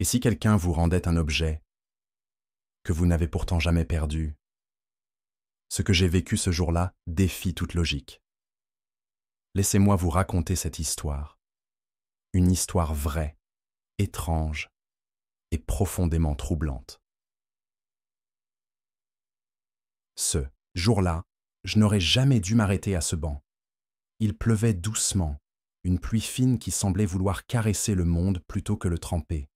Et si quelqu'un vous rendait un objet que vous n'avez pourtant jamais perdu? Ce que j'ai vécu ce jour-là défie toute logique. Laissez-moi vous raconter cette histoire. Une histoire vraie, étrange et profondément troublante. Ce jour-là, je n'aurais jamais dû m'arrêter à ce banc. Il pleuvait doucement, une pluie fine qui semblait vouloir caresser le monde plutôt que le tremper.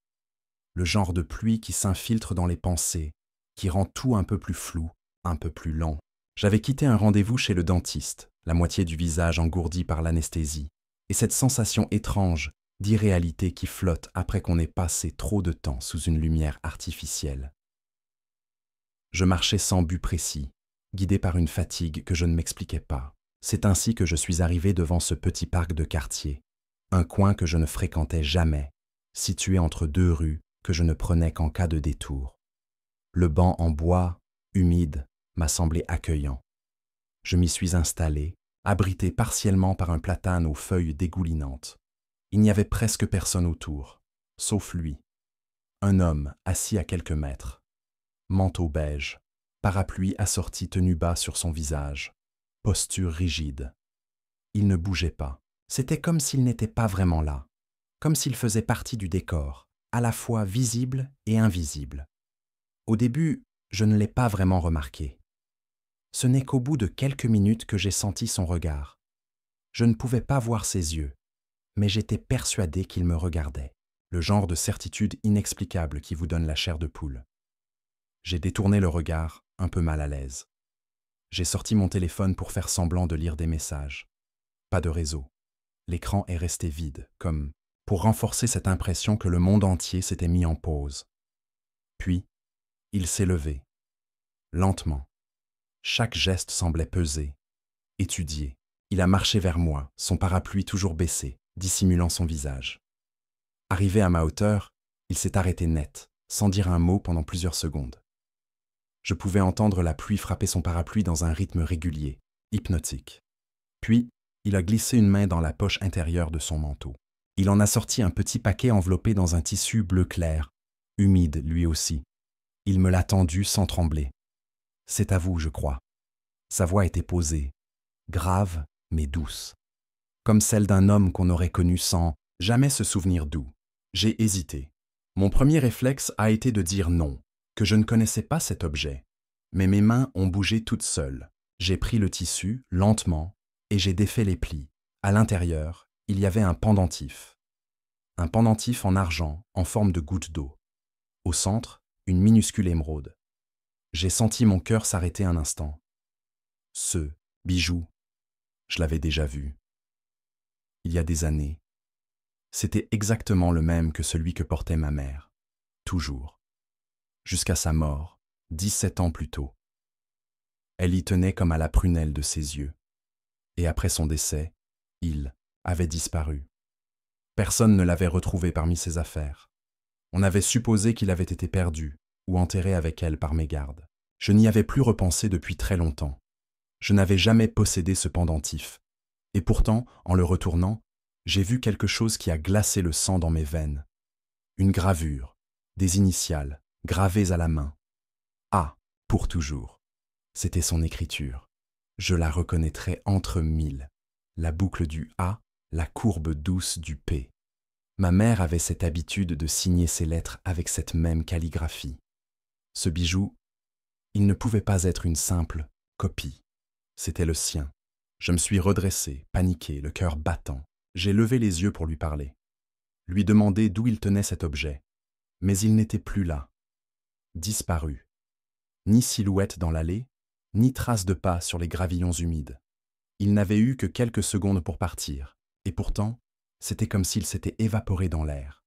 Le genre de pluie qui s'infiltre dans les pensées, qui rend tout un peu plus flou, un peu plus lent. J'avais quitté un rendez-vous chez le dentiste, la moitié du visage engourdi par l'anesthésie, et cette sensation étrange d'irréalité qui flotte après qu'on ait passé trop de temps sous une lumière artificielle. Je marchais sans but précis, guidé par une fatigue que je ne m'expliquais pas. C'est ainsi que je suis arrivé devant ce petit parc de quartier, un coin que je ne fréquentais jamais, situé entre deux rues que je ne prenais qu'en cas de détour. Le banc en bois, humide, m'a semblé accueillant. Je m'y suis installé, abrité partiellement par un platane aux feuilles dégoulinantes. Il n'y avait presque personne autour, sauf lui. Un homme assis à quelques mètres. Manteau beige, parapluie assorti tenue bas sur son visage, posture rigide. Il ne bougeait pas. C'était comme s'il n'était pas vraiment là, comme s'il faisait partie du décor, à la fois visible et invisible. Au début, je ne l'ai pas vraiment remarqué. Ce n'est qu'au bout de quelques minutes que j'ai senti son regard. Je ne pouvais pas voir ses yeux, mais j'étais persuadé qu'il me regardait, le genre de certitude inexplicable qui vous donne la chair de poule. J'ai détourné le regard, un peu mal à l'aise. J'ai sorti mon téléphone pour faire semblant de lire des messages. Pas de réseau. L'écran est resté vide, comme pour renforcer cette impression que le monde entier s'était mis en pause. Puis, il s'est levé, lentement. Chaque geste semblait peser, étudié. Il a marché vers moi, son parapluie toujours baissé, dissimulant son visage. Arrivé à ma hauteur, il s'est arrêté net, sans dire un mot pendant plusieurs secondes. Je pouvais entendre la pluie frapper son parapluie dans un rythme régulier, hypnotique. Puis, il a glissé une main dans la poche intérieure de son manteau. Il en a sorti un petit paquet enveloppé dans un tissu bleu clair, humide lui aussi. Il me l'a tendu sans trembler. « C'est à vous, je crois. » Sa voix était posée, grave mais douce, comme celle d'un homme qu'on aurait connu sans jamais se souvenir d'où. J'ai hésité. Mon premier réflexe a été de dire non, que je ne connaissais pas cet objet, mais mes mains ont bougé toutes seules. J'ai pris le tissu, lentement, et j'ai défait les plis. À l'intérieur, il y avait un pendentif. Un pendentif en argent, en forme de goutte d'eau. Au centre, une minuscule émeraude. J'ai senti mon cœur s'arrêter un instant. Ce bijou, je l'avais déjà vu. Il y a des années. C'était exactement le même que celui que portait ma mère. Toujours. Jusqu'à sa mort, 17 ans plus tôt. Elle y tenait comme à la prunelle de ses yeux. Et après son décès, il avait disparu. Personne ne l'avait retrouvé parmi ses affaires. On avait supposé qu'il avait été perdu ou enterré avec elle par mégarde. Je n'y avais plus repensé depuis très longtemps. Je n'avais jamais possédé ce pendentif. Et pourtant, en le retournant, j'ai vu quelque chose qui a glacé le sang dans mes veines. Une gravure, des initiales, gravées à la main. A, pour toujours. C'était son écriture. Je la reconnaîtrais entre mille. La boucle du A, la courbe douce du P. Ma mère avait cette habitude de signer ses lettres avec cette même calligraphie. Ce bijou, il ne pouvait pas être une simple copie. C'était le sien. Je me suis redressé, paniqué, le cœur battant. J'ai levé les yeux pour lui parler. Lui demander d'où il tenait cet objet. Mais il n'était plus là. Disparu. Ni silhouette dans l'allée, ni trace de pas sur les gravillons humides. Il n'avait eu que quelques secondes pour partir. Et pourtant, c'était comme s'il s'était évaporé dans l'air.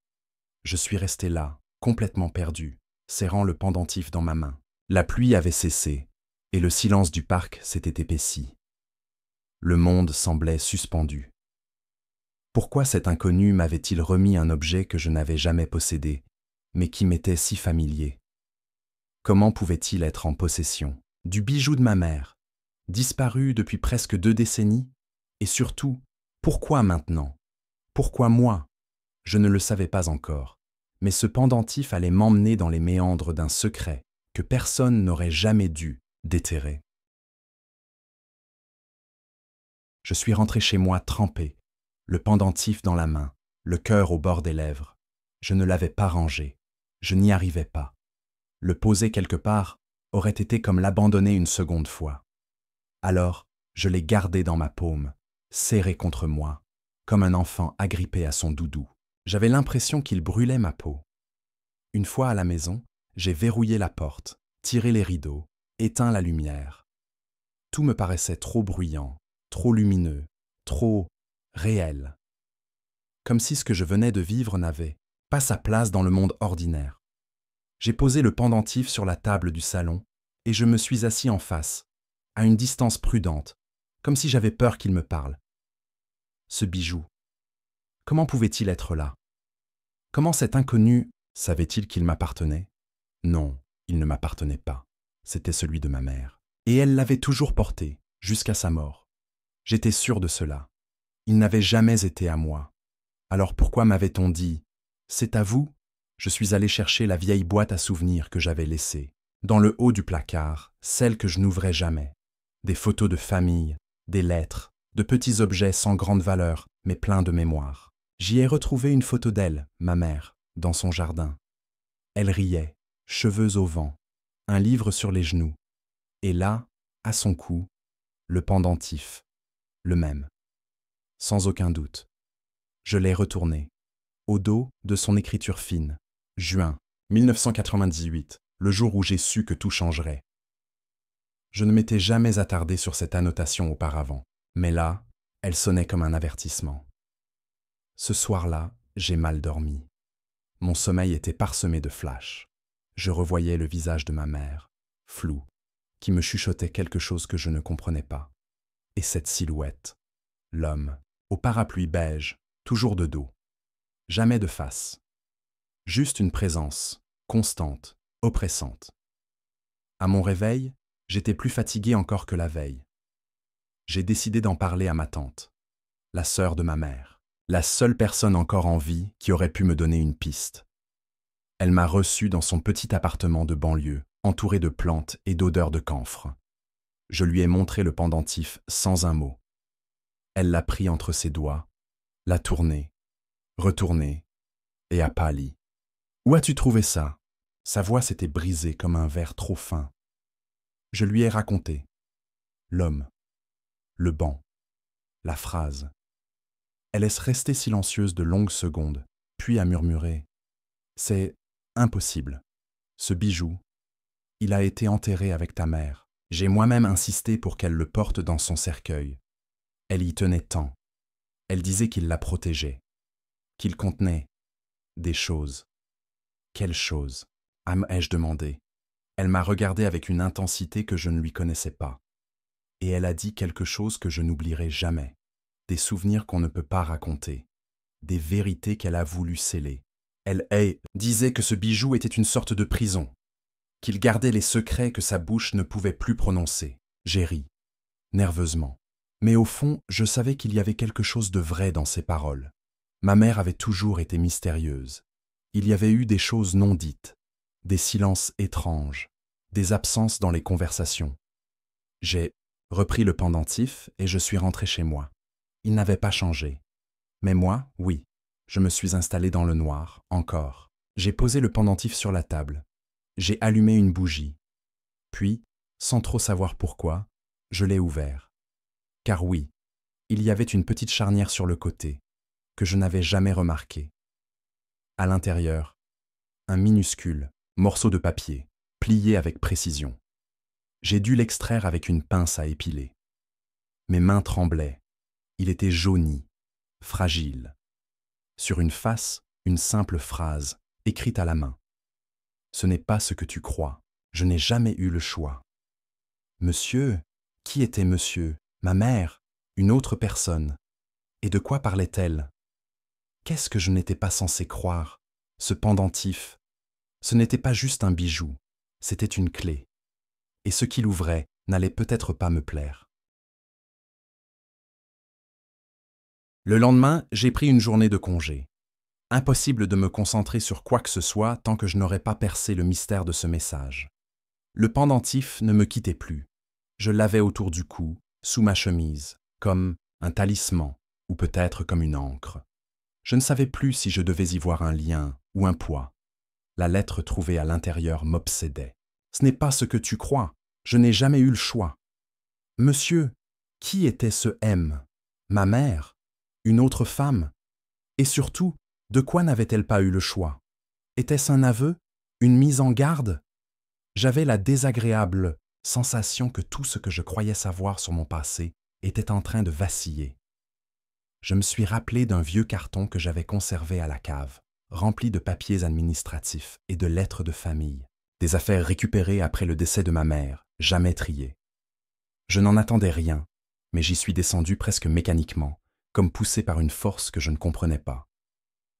Je suis resté là, complètement perdu, serrant le pendentif dans ma main. La pluie avait cessé, et le silence du parc s'était épaissi. Le monde semblait suspendu. Pourquoi cet inconnu m'avait-il remis un objet que je n'avais jamais possédé, mais qui m'était si familier? Comment pouvait-il être en possession du bijou de ma mère, disparu depuis presque 2 décennies? Et surtout, pourquoi maintenant? Pourquoi moi? Je ne le savais pas encore, Mais ce pendentif allait m'emmener dans les méandres d'un secret que personne n'aurait jamais dû déterrer. Je suis rentré chez moi trempé, le pendentif dans la main, le cœur au bord des lèvres. Je ne l'avais pas rangé, je n'y arrivais pas. Le poser quelque part aurait été comme l'abandonner une seconde fois. Alors, je l'ai gardé dans ma paume, serré contre moi, comme un enfant agrippé à son doudou. J'avais l'impression qu'il brûlait ma peau. Une fois à la maison, j'ai verrouillé la porte, tiré les rideaux, éteint la lumière. Tout me paraissait trop bruyant, trop lumineux, trop réel. Comme si ce que je venais de vivre n'avait pas sa place dans le monde ordinaire. J'ai posé le pendentif sur la table du salon et je me suis assis en face, à une distance prudente, comme si j'avais peur qu'il me parle. Ce bijou, comment pouvait-il être là? Comment cet inconnu savait-il qu'il m'appartenait? Non, il ne m'appartenait pas. C'était celui de ma mère. Et elle l'avait toujours porté, jusqu'à sa mort. J'étais sûr de cela. Il n'avait jamais été à moi. Alors pourquoi m'avait-on dit « C'est à vous » ? Je suis allé chercher la vieille boîte à souvenirs que j'avais laissée. Dans le haut du placard, celle que je n'ouvrais jamais. Des photos de famille, des lettres, de petits objets sans grande valeur, mais pleins de mémoire. J'y ai retrouvé une photo d'elle, ma mère, dans son jardin. Elle riait, cheveux au vent, un livre sur les genoux. Et là, à son cou, le pendentif, le même. Sans aucun doute. Je l'ai retourné, au dos de son écriture fine. Juin 1998, le jour où j'ai su que tout changerait. Je ne m'étais jamais attardé sur cette annotation auparavant, mais là, elle sonnait comme un avertissement. Ce soir-là, j'ai mal dormi. Mon sommeil était parsemé de flashs. Je revoyais le visage de ma mère, flou, qui me chuchotait quelque chose que je ne comprenais pas. Et cette silhouette, l'homme, au parapluie beige, toujours de dos. Jamais de face. Juste une présence, constante, oppressante. À mon réveil, j'étais plus fatigué encore que la veille. J'ai décidé d'en parler à ma tante, la sœur de ma mère, la seule personne encore en vie qui aurait pu me donner une piste. Elle m'a reçu dans son petit appartement de banlieue, entouré de plantes et d'odeurs de camphre. Je lui ai montré le pendentif sans un mot. Elle l'a pris entre ses doigts, l'a tourné, retourné, et a pâli. « Où as-tu trouvé ça ?» Sa voix s'était brisée comme un verre trop fin. Je lui ai raconté. L'homme, le banc, la phrase. Elle laisse rester silencieuse de longues secondes, puis a murmuré. « C'est impossible. Ce bijou, il a été enterré avec ta mère. J'ai moi-même insisté pour qu'elle le porte dans son cercueil. Elle y tenait tant. Elle disait qu'il la protégeait, qu'il contenait des choses. Quelles choses ? Ai-je demandé. Elle m'a regardé avec une intensité que je ne lui connaissais pas. Et elle a dit quelque chose que je n'oublierai jamais. Des souvenirs qu'on ne peut pas raconter. Des vérités qu'elle a voulu sceller. Elle disait que ce bijou était une sorte de prison, qu'il gardait les secrets que sa bouche ne pouvait plus prononcer. J'ai ri, nerveusement. Mais au fond, je savais qu'il y avait quelque chose de vrai dans ces paroles. Ma mère avait toujours été mystérieuse. Il y avait eu des choses non dites, des silences étranges, des absences dans les conversations. J'ai repris le pendentif et je suis rentré chez moi. Il n'avait pas changé. Mais moi, oui. Je me suis installé dans le noir, encore. J'ai posé le pendentif sur la table. J'ai allumé une bougie. Puis, sans trop savoir pourquoi, je l'ai ouvert. Car oui, il y avait une petite charnière sur le côté, que je n'avais jamais remarquée. À l'intérieur, un minuscule morceau de papier, plié avec précision. J'ai dû l'extraire avec une pince à épiler. Mes mains tremblaient. Il était jauni, fragile. Sur une face, une simple phrase, écrite à la main. « Ce n'est pas ce que tu crois. Je n'ai jamais eu le choix. » Monsieur, qui était monsieur? Ma mère? Une autre personne? Et de quoi parlait-elle? Qu'est-ce que je n'étais pas censé croire? Ce pendentif, ce n'était pas juste un bijou, c'était une clé. Et ce qu'il ouvrait n'allait peut-être pas me plaire. Le lendemain, j'ai pris une journée de congé. Impossible de me concentrer sur quoi que ce soit tant que je n'aurais pas percé le mystère de ce message. Le pendentif ne me quittait plus. Je l'avais autour du cou, sous ma chemise, comme un talisman, ou peut-être comme une ancre. Je ne savais plus si je devais y voir un lien ou un poids. La lettre trouvée à l'intérieur m'obsédait. Ce n'est pas ce que tu crois. Je n'ai jamais eu le choix. Monsieur, qui était ce M? Ma mère? Une autre femme? Et surtout, de quoi n'avait-elle pas eu le choix? Était-ce un aveu? Une mise en garde? J'avais la désagréable sensation que tout ce que je croyais savoir sur mon passé était en train de vaciller. Je me suis rappelé d'un vieux carton que j'avais conservé à la cave, rempli de papiers administratifs et de lettres de famille, des affaires récupérées après le décès de ma mère, jamais triées. Je n'en attendais rien, mais j'y suis descendu presque mécaniquement, comme poussé par une force que je ne comprenais pas.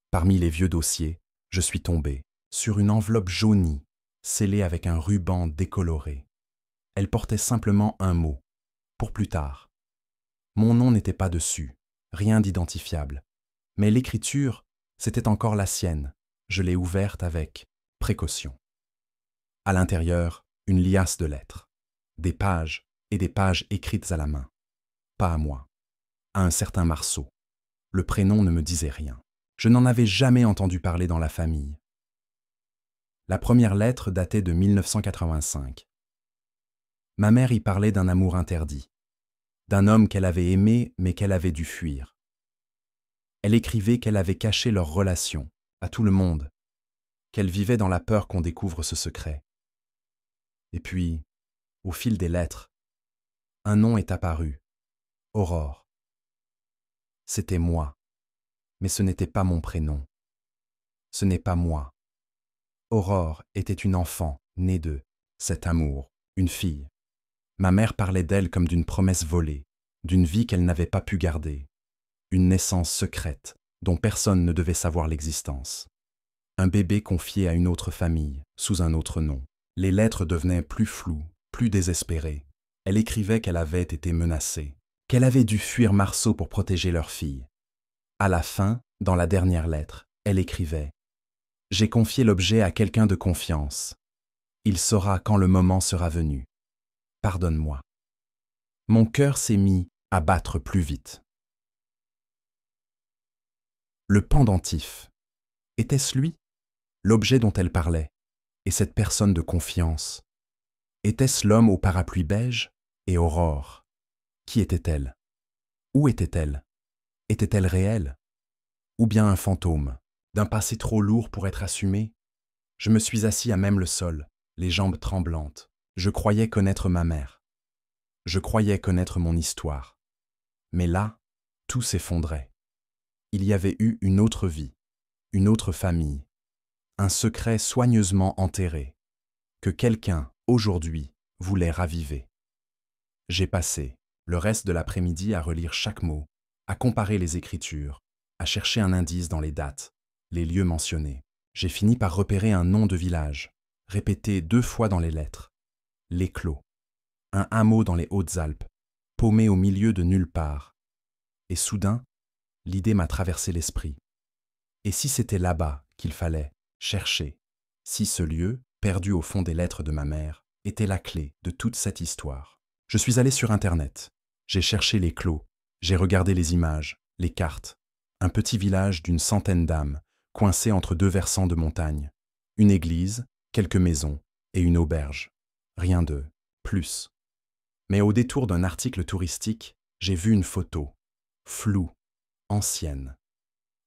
Parmi les vieux dossiers, je suis tombé sur une enveloppe jaunie, scellée avec un ruban décoloré. Elle portait simplement un mot, pour plus tard. Mon nom n'était pas dessus, rien d'identifiable, mais l'écriture, c'était encore la sienne. Je l'ai ouverte avec précaution. À l'intérieur, une liasse de lettres, des pages et des pages écrites à la main. Pas à moi, à un certain Marceau. Le prénom ne me disait rien. Je n'en avais jamais entendu parler dans la famille. La première lettre datait de 1985. Ma mère y parlait d'un amour interdit, d'un homme qu'elle avait aimé mais qu'elle avait dû fuir. Elle écrivait qu'elle avait caché leur relation, à tout le monde, qu'elle vivait dans la peur qu'on découvre ce secret. Et puis, au fil des lettres, un nom est apparu, Aurore. C'était moi, mais ce n'était pas mon prénom. Ce n'est pas moi. Aurore était une enfant née de cet amour, une fille. Ma mère parlait d'elle comme d'une promesse volée, d'une vie qu'elle n'avait pas pu garder, une naissance secrète dont personne ne devait savoir l'existence. Un bébé confié à une autre famille, sous un autre nom. Les lettres devenaient plus floues, plus désespérées. Elle écrivait qu'elle avait été menacée, qu'elle avait dû fuir Marceau pour protéger leur fille. À la fin, dans la dernière lettre, elle écrivait « J'ai confié l'objet à quelqu'un de confiance. Il saura quand le moment sera venu. Pardonne-moi. » Mon cœur s'est mis à battre plus vite. Le pendentif. Était-ce lui, l'objet dont elle parlait, et cette personne de confiance? Était-ce l'homme au parapluie beige et Aurore? Qui était-elle? Où était-elle? Était-elle réelle? Ou bien un fantôme, d'un passé trop lourd pour être assumé? Je me suis assis à même le sol, les jambes tremblantes. Je croyais connaître ma mère. Je croyais connaître mon histoire. Mais là, tout s'effondrait. Il y avait eu une autre vie, une autre famille, un secret soigneusement enterré, que quelqu'un, aujourd'hui, voulait raviver. J'ai passé le reste de l'après-midi à relire chaque mot, à comparer les écritures, à chercher un indice dans les dates, les lieux mentionnés. J'ai fini par repérer un nom de village, répété 2 fois dans les lettres. L'Éclos, un hameau dans les Hautes-Alpes, paumé au milieu de nulle part. Et soudain, l'idée m'a traversé l'esprit. Et si c'était là-bas qu'il fallait chercher, si ce lieu, perdu au fond des lettres de ma mère, était la clé de toute cette histoire? Je suis allé sur Internet. J'ai cherché les clos, j'ai regardé les images, les cartes. Un petit village d'une centaine d'âmes, coincé entre 2 versants de montagne. Une église, quelques maisons et une auberge. Rien de plus. Mais au détour d'un article touristique, j'ai vu une photo, floue, ancienne.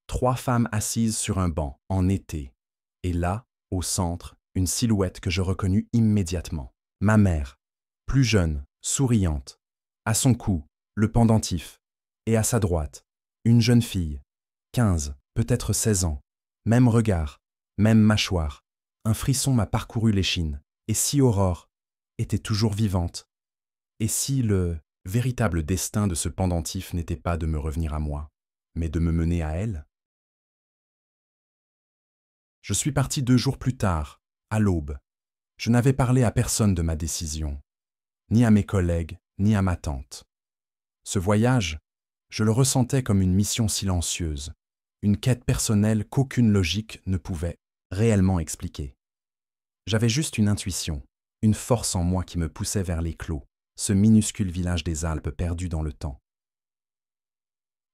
3 femmes assises sur un banc, en été. Et là, au centre, une silhouette que je reconnus immédiatement. Ma mère, plus jeune, souriante. À son cou, le pendentif. Et à sa droite, une jeune fille, 15, peut-être 16 ans. Même regard, même mâchoire. Un frisson m'a parcouru l'échine. Et si Aurore était toujours vivante? Et si le véritable destin de ce pendentif n'était pas de me revenir à moi, mais de me mener à elle? Je suis parti 2 jours plus tard, à l'aube. Je n'avais parlé à personne de ma décision, ni à mes collègues, ni à ma tante. Ce voyage, je le ressentais comme une mission silencieuse, une quête personnelle qu'aucune logique ne pouvait réellement expliquer. J'avais juste une intuition, une force en moi qui me poussait vers les clos, ce minuscule village des Alpes perdu dans le temps.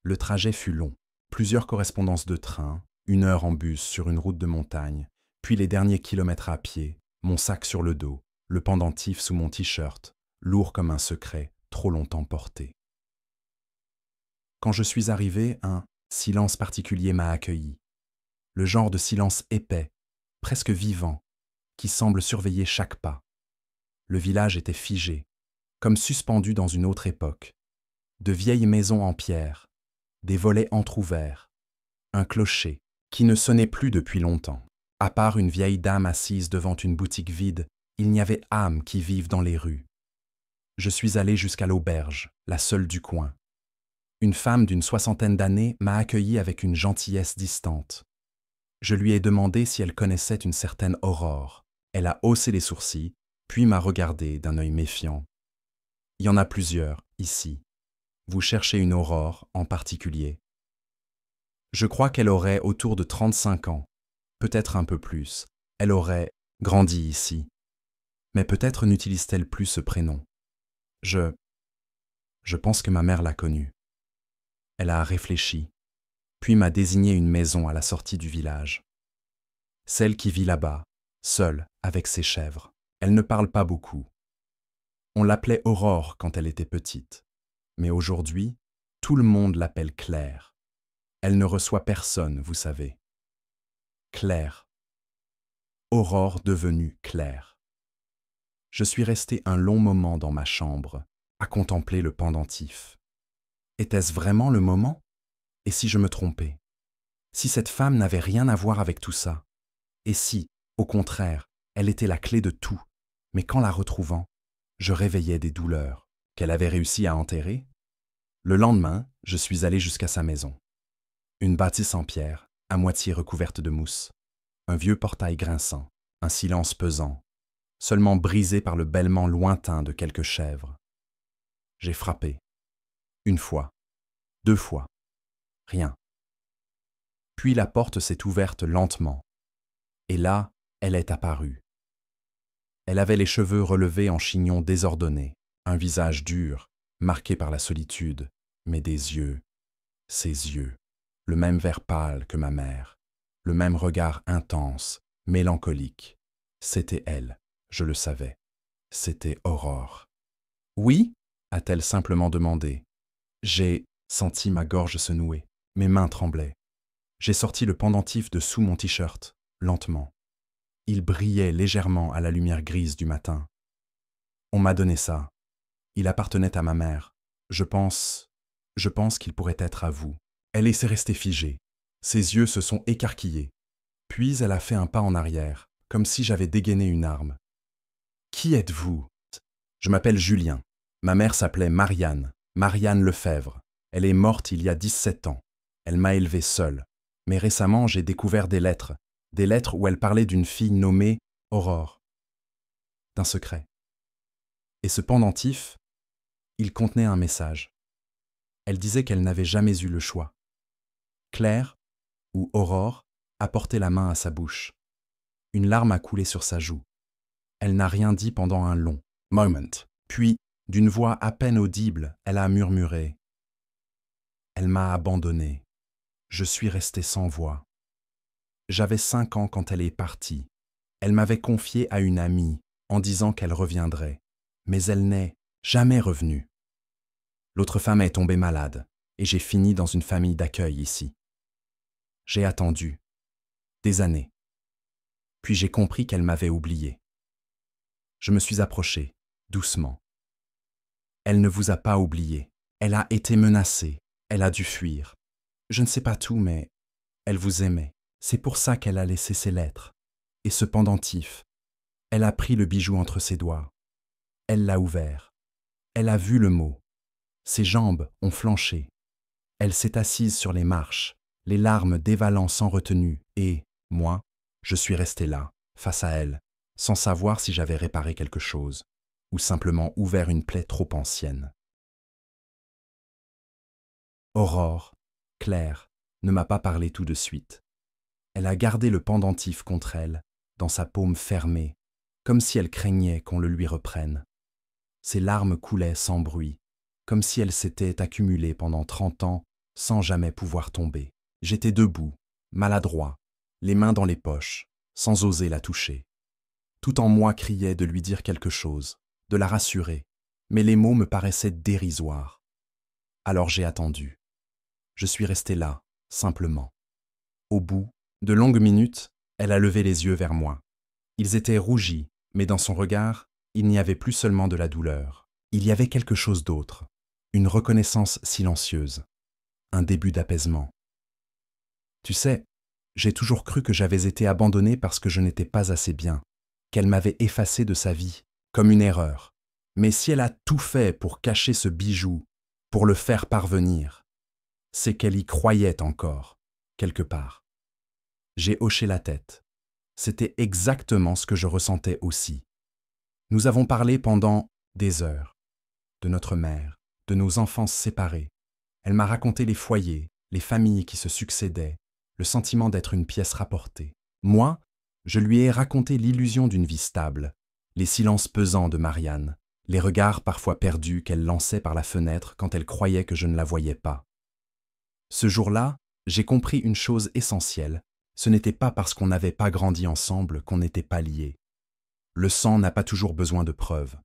Le trajet fut long, plusieurs correspondances de train, 1 heure en bus sur une route de montagne, puis les derniers kilomètres à pied, mon sac sur le dos, le pendentif sous mon t-shirt, lourd comme un secret, trop longtemps porté. Quand je suis arrivé, un silence particulier m'a accueilli. Le genre de silence épais, presque vivant, qui semble surveiller chaque pas. Le village était figé, comme suspendu dans une autre époque. De vieilles maisons en pierre, des volets entr'ouverts, un clocher qui ne sonnait plus depuis longtemps. À part une vieille dame assise devant une boutique vide, il n'y avait âme qui vive dans les rues. Je suis allé jusqu'à l'auberge, la seule du coin. Une femme d'une 60aine d'années m'a accueilli avec une gentillesse distante. Je lui ai demandé si elle connaissait une certaine Aurore. Elle a haussé les sourcils, puis m'a regardé d'un œil méfiant. Il y en a plusieurs, ici. Vous cherchez une Aurore en particulier. Je crois qu'elle aurait autour de 35 ans, peut-être un peu plus. Elle aurait grandi ici. Mais peut-être n'utilise-t-elle plus ce prénom. Je pense que ma mère l'a connue. Elle a réfléchi, puis m'a désigné une maison à la sortie du village. Celle qui vit là-bas, seule, avec ses chèvres. Elle ne parle pas beaucoup. On l'appelait Aurore quand elle était petite. Mais aujourd'hui, tout le monde l'appelle Claire. Elle ne reçoit personne, vous savez. Claire. Aurore devenue Claire. Je suis resté un long moment dans ma chambre, à contempler le pendentif. Était-ce vraiment le moment? Et si je me trompais? Si cette femme n'avait rien à voir avec tout ça? Et si, au contraire, elle était la clé de tout, mais qu'en la retrouvant, je réveillais des douleurs qu'elle avait réussi à enterrer? Le lendemain, je suis allé jusqu'à sa maison. Une bâtisse en pierre, à moitié recouverte de mousse. Un vieux portail grinçant, un silence pesant, seulement brisé par le bêlement lointain de quelques chèvres. J'ai frappé. 1 fois, 2 fois. Rien. Puis la porte s'est ouverte lentement. Et là, elle est apparue. Elle avait les cheveux relevés en chignon désordonné, un visage dur, marqué par la solitude, mais des yeux, ses yeux, le même vert pâle que ma mère, le même regard intense, mélancolique. C'était elle, je le savais. C'était Aurore. « Oui » a-t-elle simplement demandé. J'ai senti ma gorge se nouer, mes mains tremblaient. J'ai sorti le pendentif de sous mon t-shirt, lentement. Il brillait légèrement à la lumière grise du matin. On m'a donné ça. Il appartenait à ma mère. Je pense qu'il pourrait être à vous. Elle s'est restée figée. Ses yeux se sont écarquillés. Puis elle a fait un pas en arrière, comme si j'avais dégainé une arme. « Qui êtes-vous » ? Je m'appelle Julien. Ma mère s'appelait Marianne, Marianne Lefebvre. Elle est morte il y a 17 ans. Elle m'a élevé seule. Mais récemment, j'ai découvert des lettres où elle parlait d'une fille nommée Aurore. D'un secret. Et ce pendentif, il contenait un message. Elle disait qu'elle n'avait jamais eu le choix. Claire, ou Aurore, a porté la main à sa bouche. Une larme a coulé sur sa joue. Elle n'a rien dit pendant un long moment. Puis, d'une voix à peine audible, elle a murmuré. Elle m'a abandonné. Je suis resté sans voix. J'avais 5 ans quand elle est partie. Elle m'avait confié à une amie en disant qu'elle reviendrait. Mais elle n'est jamais revenue. L'autre femme est tombée malade et j'ai fini dans une famille d'accueil ici. J'ai attendu. Des années. Puis j'ai compris qu'elle m'avait oublié. Je me suis approché, doucement. Elle ne vous a pas oublié. Elle a été menacée. Elle a dû fuir. Je ne sais pas tout, mais elle vous aimait. C'est pour ça qu'elle a laissé ses lettres. Et ce pendentif. Elle a pris le bijou entre ses doigts. Elle l'a ouvert. Elle a vu le mot. Ses jambes ont flanché. Elle s'est assise sur les marches, les larmes dévalant sans retenue, et, moi, je suis resté là, face à elle, sans savoir si j'avais réparé quelque chose, ou simplement ouvert une plaie trop ancienne. Aurore, Claire, ne m'a pas parlé tout de suite. Elle a gardé le pendentif contre elle, dans sa paume fermée, comme si elle craignait qu'on le lui reprenne. Ses larmes coulaient sans bruit, comme si elles s'étaient accumulées pendant 30 ans sans jamais pouvoir tomber. J'étais debout, maladroit, les mains dans les poches, sans oser la toucher. Tout en moi criait de lui dire quelque chose, de la rassurer, mais les mots me paraissaient dérisoires. Alors j'ai attendu. Je suis resté là, simplement. Au bout, de longues minutes, elle a levé les yeux vers moi. Ils étaient rougis, mais dans son regard, il n'y avait plus seulement de la douleur. Il y avait quelque chose d'autre, une reconnaissance silencieuse, un début d'apaisement. Tu sais, j'ai toujours cru que j'avais été abandonné parce que je n'étais pas assez bien, qu'elle m'avait effacé de sa vie, comme une erreur. Mais si elle a tout fait pour cacher ce bijou, pour le faire parvenir, c'est qu'elle y croyait encore, quelque part. J'ai hoché la tête. C'était exactement ce que je ressentais aussi. Nous avons parlé pendant des heures, de notre mère, de nos enfances séparées. Elle m'a raconté les foyers, les familles qui se succédaient, le sentiment d'être une pièce rapportée. Moi, je lui ai raconté l'illusion d'une vie stable, les silences pesants de Marianne, les regards parfois perdus qu'elle lançait par la fenêtre quand elle croyait que je ne la voyais pas. Ce jour-là, j'ai compris une chose essentielle. Ce n'était pas parce qu'on n'avait pas grandi ensemble qu'on n'était pas liés. Le sang n'a pas toujours besoin de preuves.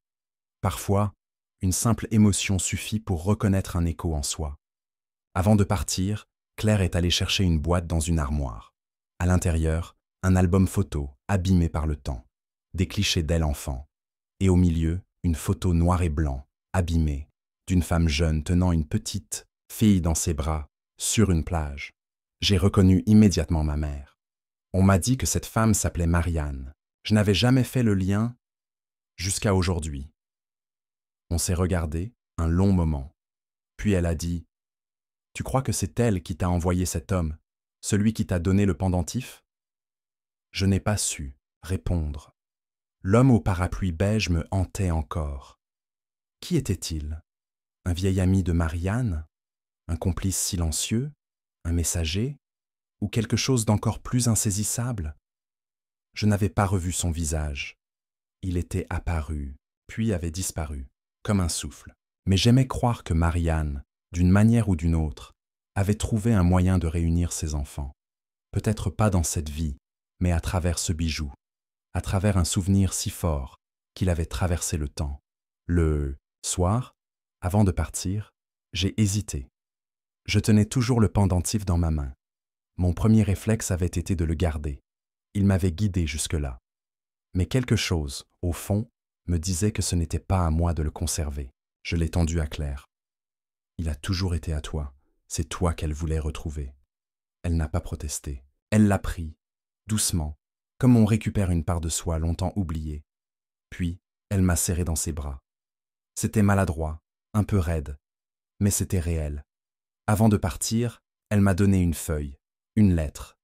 Parfois, une simple émotion suffit pour reconnaître un écho en soi. Avant de partir, Claire est allée chercher une boîte dans une armoire. À l'intérieur, un album photo, abîmé par le temps, des clichés d'elle enfant. Et au milieu, une photo noir et blanc, abîmée, d'une femme jeune tenant une petite fille dans ses bras, sur une plage. J'ai reconnu immédiatement ma mère. On m'a dit que cette femme s'appelait Marianne. Je n'avais jamais fait le lien jusqu'à aujourd'hui. On s'est regardé un long moment. Puis elle a dit « Tu crois que c'est elle qui t'a envoyé cet homme, celui qui t'a donné le pendentif ?» Je n'ai pas su répondre. L'homme au parapluie beige me hantait encore. Qui était-il? Un vieil ami de Marianne? Un complice silencieux? Un messager? Ou quelque chose d'encore plus insaisissable? Je n'avais pas revu son visage. Il était apparu, puis avait disparu, comme un souffle. Mais j'aimais croire que Marianne, d'une manière ou d'une autre, avait trouvé un moyen de réunir ses enfants. Peut-être pas dans cette vie, mais à travers ce bijou, à travers un souvenir si fort qu'il avait traversé le temps. Le soir, avant de partir, j'ai hésité. Je tenais toujours le pendentif dans ma main. Mon premier réflexe avait été de le garder. Il m'avait guidé jusque-là. Mais quelque chose, au fond, me disait que ce n'était pas à moi de le conserver. Je l'ai tendu à Claire. Il a toujours été à toi. C'est toi qu'elle voulait retrouver. Elle n'a pas protesté. Elle l'a pris, doucement, comme on récupère une part de soi longtemps oubliée. Puis, elle m'a serré dans ses bras. C'était maladroit, un peu raide, mais c'était réel. Avant de partir, elle m'a donné une feuille, une lettre.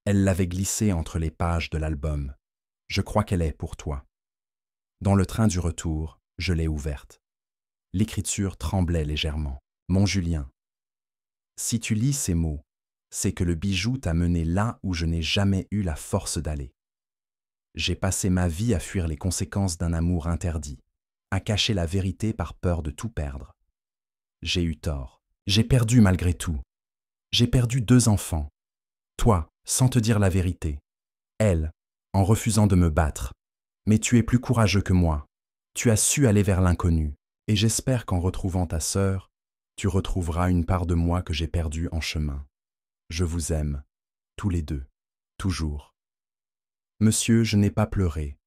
Elle l'avait glissée entre les pages de l'album. Je crois qu'elle est pour toi. Dans le train du retour, je l'ai ouverte. L'écriture tremblait légèrement. Mon Julien, si tu lis ces mots, c'est que le bijou t'a mené là où je n'ai jamais eu la force d'aller. J'ai passé ma vie à fuir les conséquences d'un amour interdit, à cacher la vérité par peur de tout perdre. J'ai eu tort. J'ai perdu malgré tout. J'ai perdu 2 enfants. Toi, sans te dire la vérité. Elle, en refusant de me battre. Mais tu es plus courageux que moi. Tu as su aller vers l'inconnu. Et j'espère qu'en retrouvant ta sœur, tu retrouveras une part de moi que j'ai perdue en chemin. Je vous aime, tous les deux, toujours. Monsieur, je n'ai pas pleuré,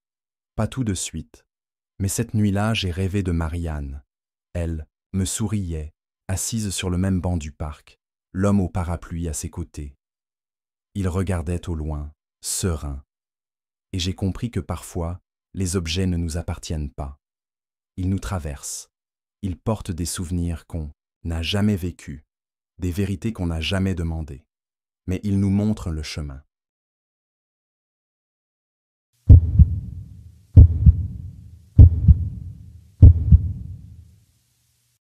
pas tout de suite, mais cette nuit-là, j'ai rêvé de Marianne. Elle me souriait, assise sur le même banc du parc, l'homme au parapluie à ses côtés. Il regardait au loin, serein, et j'ai compris que parfois, les objets ne nous appartiennent pas. Ils nous traversent, ils portent des souvenirs qu'on n'a jamais vécus, des vérités qu'on n'a jamais demandées, mais ils nous montrent le chemin.